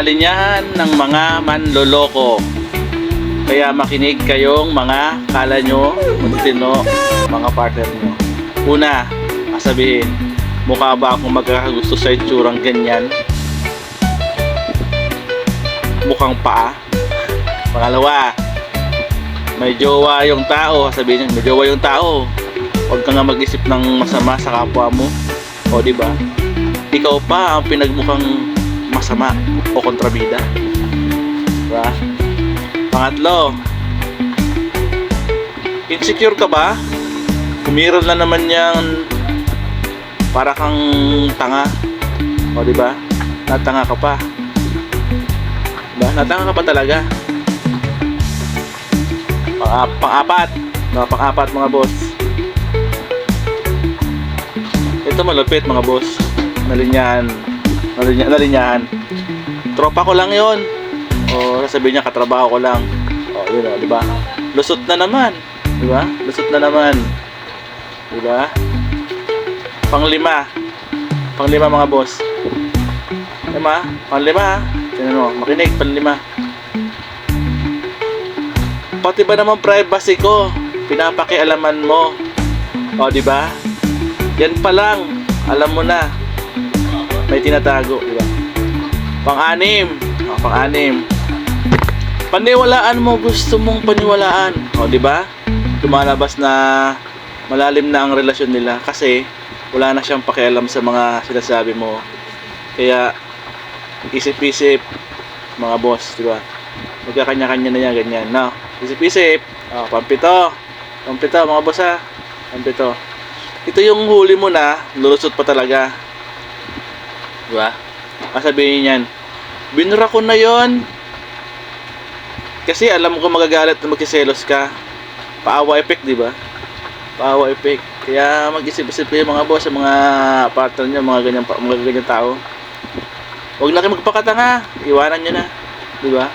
kalinyahan ng mga manloloko. Kaya makinig kayong mga kala nyo, matitino, mga partner nyo. Una, sabihin, mukha ba akong magkakagusto sa itsurang ganyan? Mukhang paa. Pangalawa, may jowa yung tao. Sabihin niya, may jowa yung tao. Huwag ka nga mag-isip ng masama sa kapwa mo. O diba? Ikaw pa ang pinagmukhang masama o kontrabida. Diba? Pangatlo, insecure ka ba? Umiral na naman yan, para kang tanga. O diba? Natanga ka pa. Diba? Natanga ka pa talaga. Pang-apat mga boss. Ito malupit mga boss. Nalinyahan. Tropa ko lang yon. O sasabihin niya katrabaho ko lang. O yun o, diba? Lusot na naman. Diba? Lusot na naman. Diba? Panglima mga boss. Diba? Panglima. Tignan mo, makinig, panglima. Pati ba naman privacy ko pinapakialaman mo? O diba? Yan pa lang, alam mo na may tinatago, diba? Pang-anim. Paniwalaan mo gusto mong paniwalaan. O diba? Lumalabas na malalim na ang relasyon nila kasi wala na siyang pakialam sa mga sinasabi mo. Kaya isip-isip mga boss, diba? Magkakanya-kanya na yan, ganyan, no? Isip-isip. Pampito mga boss, ha? Pampito. Ito yung huli mo na, lulusot pa talaga. Diba? Sabihin niyan, binura ko na yon kasi alam ko magagalit na magsiselos ka. Paawa effect, diba? Paawa effect. Kaya mag-isip-isip kayo mga boss, sa mga partner nyo, mga ganyan tao. Huwag na kayo magpakatanga. Iwanan nyo na. Diba?